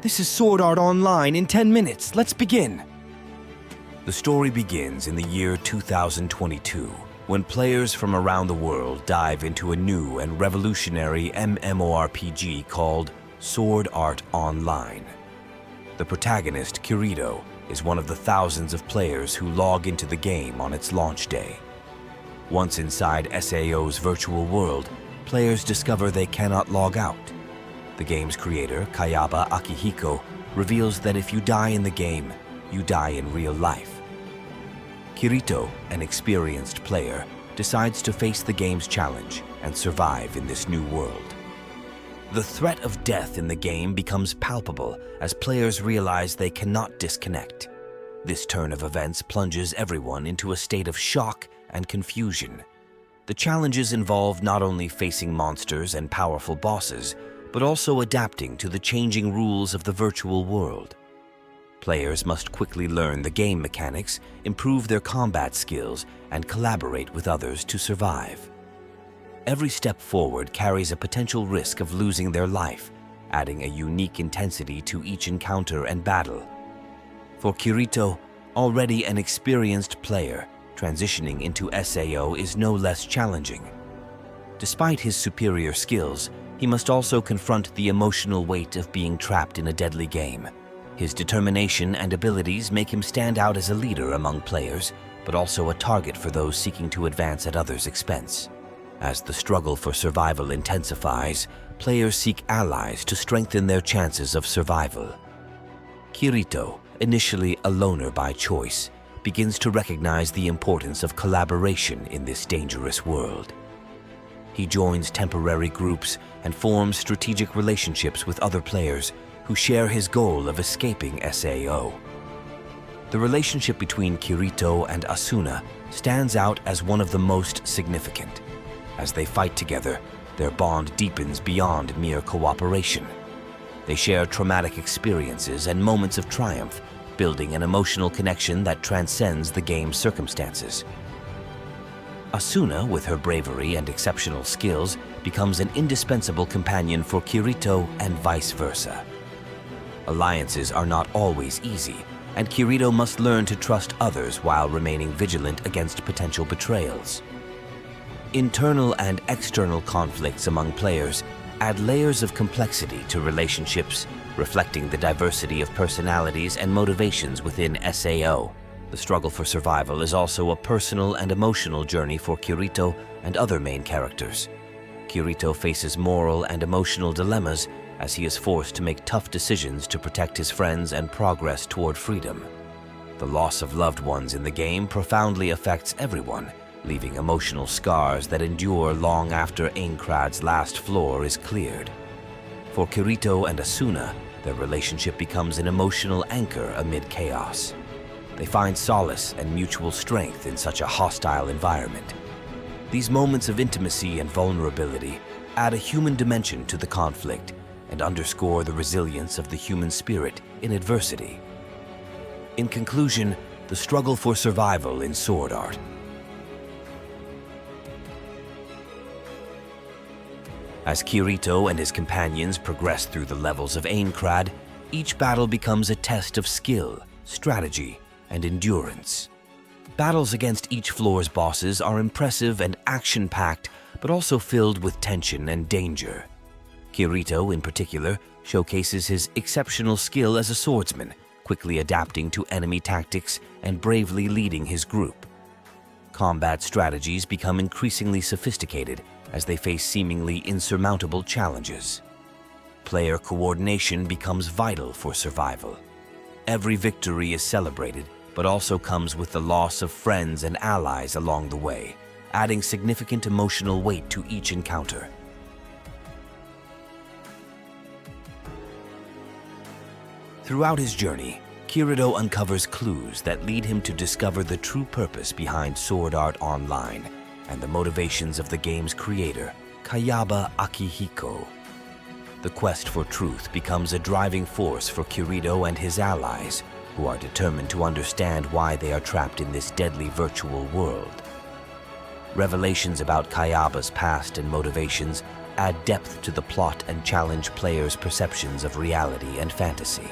This is Sword Art Online in 10 minutes. Let's begin. The story begins in the year 2022, when players from around the world dive into a new and revolutionary MMORPG called Sword Art Online. The protagonist, Kirito, is one of the thousands of players who log into the game on its launch day. Once inside SAO's virtual world, players discover they cannot log out. The game's creator, Kayaba Akihiko, reveals that if you die in the game, you die in real life. Kirito, an experienced player, decides to face the game's challenge and survive in this new world. The threat of death in the game becomes palpable as players realize they cannot disconnect. This turn of events plunges everyone into a state of shock and confusion. The challenges involve not only facing monsters and powerful bosses, but also adapting to the changing rules of the virtual world. Players must quickly learn the game mechanics, improve their combat skills, and collaborate with others to survive. Every step forward carries a potential risk of losing their life, adding a unique intensity to each encounter and battle. For Kirito, already an experienced player, transitioning into SAO is no less challenging. Despite his superior skills, he must also confront the emotional weight of being trapped in a deadly game. His determination and abilities make him stand out as a leader among players, but also a target for those seeking to advance at others' expense. As the struggle for survival intensifies, players seek allies to strengthen their chances of survival. Kirito, initially a loner by choice, begins to recognize the importance of collaboration in this dangerous world. He joins temporary groups and forms strategic relationships with other players who share his goal of escaping SAO. The relationship between Kirito and Asuna stands out as one of the most significant. As they fight together, their bond deepens beyond mere cooperation. They share traumatic experiences and moments of triumph, building an emotional connection that transcends the game's circumstances. Asuna, with her bravery and exceptional skills, becomes an indispensable companion for Kirito and vice versa. Alliances are not always easy, and Kirito must learn to trust others while remaining vigilant against potential betrayals. Internal and external conflicts among players add layers of complexity to relationships, reflecting the diversity of personalities and motivations within SAO. The struggle for survival is also a personal and emotional journey for Kirito and other main characters. Kirito faces moral and emotional dilemmas as he is forced to make tough decisions to protect his friends and progress toward freedom. The loss of loved ones in the game profoundly affects everyone, leaving emotional scars that endure long after Aincrad's last floor is cleared. For Kirito and Asuna, their relationship becomes an emotional anchor amid chaos. They find solace and mutual strength in such a hostile environment. These moments of intimacy and vulnerability add a human dimension to the conflict and underscore the resilience of the human spirit in adversity. In conclusion, the struggle for survival in Sword Art. As Kirito and his companions progress through the levels of Aincrad, each battle becomes a test of skill, strategy, and endurance. Battles against each floor's bosses are impressive and action-packed, but also filled with tension and danger. Kirito, in particular, showcases his exceptional skill as a swordsman, quickly adapting to enemy tactics and bravely leading his group. Combat strategies become increasingly sophisticated as they face seemingly insurmountable challenges. Player coordination becomes vital for survival. Every victory is celebrated, but also comes with the loss of friends and allies along the way, adding significant emotional weight to each encounter. Throughout his journey, Kirito uncovers clues that lead him to discover the true purpose behind Sword Art Online and the motivations of the game's creator, Kayaba Akihiko. The quest for truth becomes a driving force for Kirito and his allies, who are determined to understand why they are trapped in this deadly virtual world. Revelations about Kayaba's past and motivations add depth to the plot and challenge players' perceptions of reality and fantasy.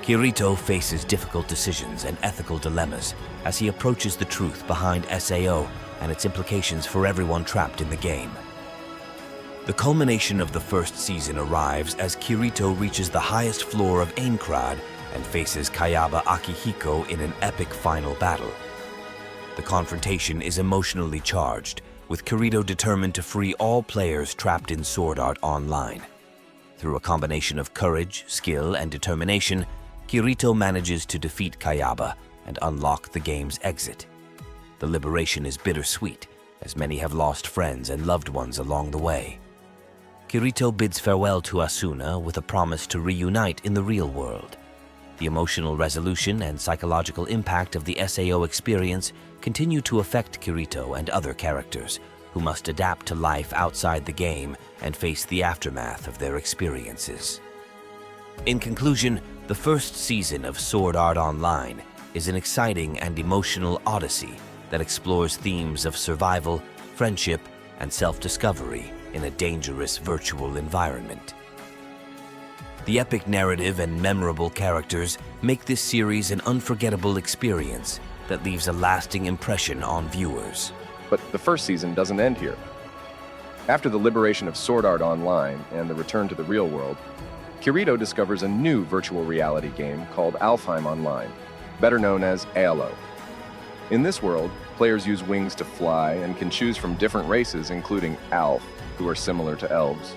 Kirito faces difficult decisions and ethical dilemmas as he approaches the truth behind SAO and its implications for everyone trapped in the game. The culmination of the first season arrives as Kirito reaches the highest floor of Aincrad and faces Kayaba Akihiko in an epic final battle. The confrontation is emotionally charged, with Kirito determined to free all players trapped in Sword Art Online. Through a combination of courage, skill, and determination, Kirito manages to defeat Kayaba and unlock the game's exit. The liberation is bittersweet, as many have lost friends and loved ones along the way. Kirito bids farewell to Asuna with a promise to reunite in the real world. The emotional resolution and psychological impact of the SAO experience continue to affect Kirito and other characters, who must adapt to life outside the game and face the aftermath of their experiences. In conclusion, the first season of Sword Art Online is an exciting and emotional odyssey that explores themes of survival, friendship, and self-discovery in a dangerous virtual environment. The epic narrative and memorable characters make this series an unforgettable experience that leaves a lasting impression on viewers. But the first season doesn't end here. After the liberation of Sword Art Online and the return to the real world, Kirito discovers a new virtual reality game called Alfheim Online, better known as ALO. In this world, players use wings to fly and can choose from different races, including Alf, who are similar to elves.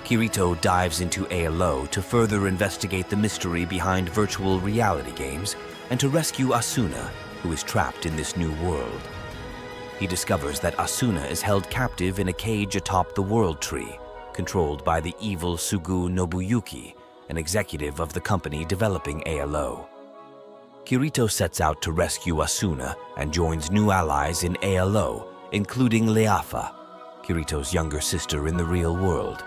Kirito dives into ALO to further investigate the mystery behind virtual reality games and to rescue Asuna, who is trapped in this new world. He discovers that Asuna is held captive in a cage atop the World Tree, controlled by the evil Sugu Nobuyuki, an executive of the company developing ALO. Kirito sets out to rescue Asuna and joins new allies in ALO, including Leafa, Kirito's younger sister in the real world.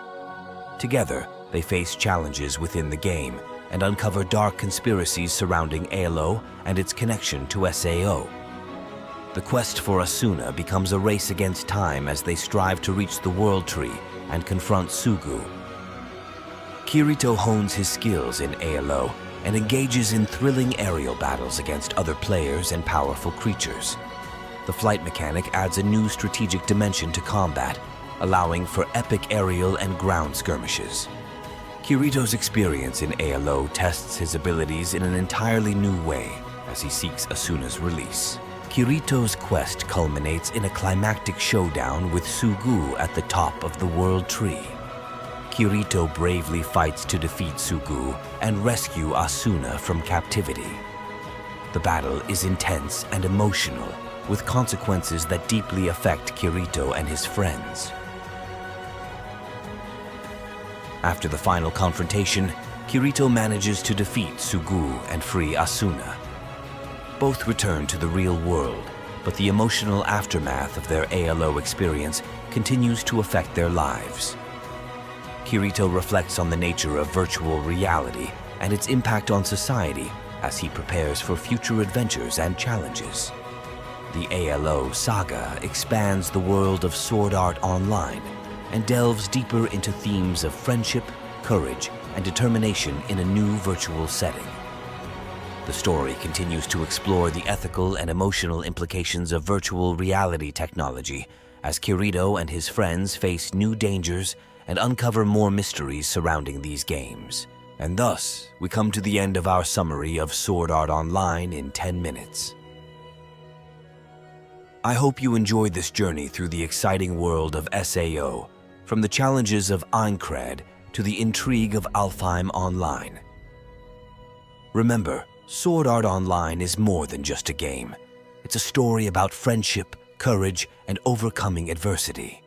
Together, they face challenges within the game and uncover dark conspiracies surrounding ALO and its connection to SAO. The quest for Asuna becomes a race against time as they strive to reach the World Tree and confront Sugu. Kirito hones his skills in ALO and engages in thrilling aerial battles against other players and powerful creatures. The flight mechanic adds a new strategic dimension to combat, allowing for epic aerial and ground skirmishes. Kirito's experience in ALO tests his abilities in an entirely new way as he seeks Asuna's release. Kirito's quest culminates in a climactic showdown with Sugu at the top of the World Tree. Kirito bravely fights to defeat Sugu and rescue Asuna from captivity. The battle is intense and emotional, with consequences that deeply affect Kirito and his friends. After the final confrontation, Kirito manages to defeat Sugu and free Asuna. Both return to the real world, but the emotional aftermath of their ALO experience continues to affect their lives. Kirito reflects on the nature of virtual reality and its impact on society as he prepares for future adventures and challenges. The ALO saga expands the world of Sword Art Online and delves deeper into themes of friendship, courage, and determination in a new virtual setting. The story continues to explore the ethical and emotional implications of virtual reality technology as Kirito and his friends face new dangers and uncover more mysteries surrounding these games. And thus, we come to the end of our summary of Sword Art Online in 10 minutes. I hope you enjoyed this journey through the exciting world of SAO, from the challenges of Aincrad to the intrigue of Alfheim Online. Remember, Sword Art Online is more than just a game. It's a story about friendship, courage, and overcoming adversity.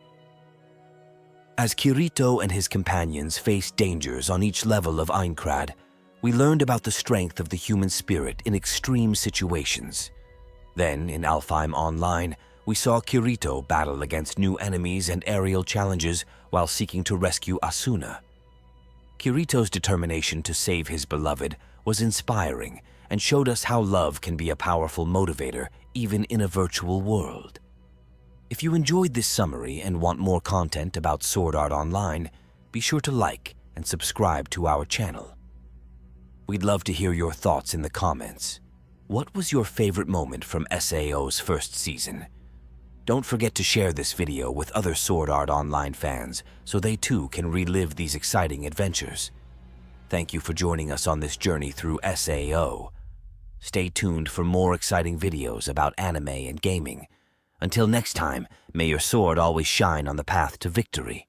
As Kirito and his companions faced dangers on each level of Aincrad, we learned about the strength of the human spirit in extreme situations. Then, in Alfheim Online, we saw Kirito battle against new enemies and aerial challenges while seeking to rescue Asuna. Kirito's determination to save his beloved was inspiring and showed us how love can be a powerful motivator even in a virtual world. If you enjoyed this summary and want more content about Sword Art Online, be sure to like and subscribe to our channel. We'd love to hear your thoughts in the comments. What was your favorite moment from SAO's first season? Don't forget to share this video with other Sword Art Online fans so they too can relive these exciting adventures. Thank you for joining us on this journey through SAO. Stay tuned for more exciting videos about anime and gaming. Until next time, may your sword always shine on the path to victory.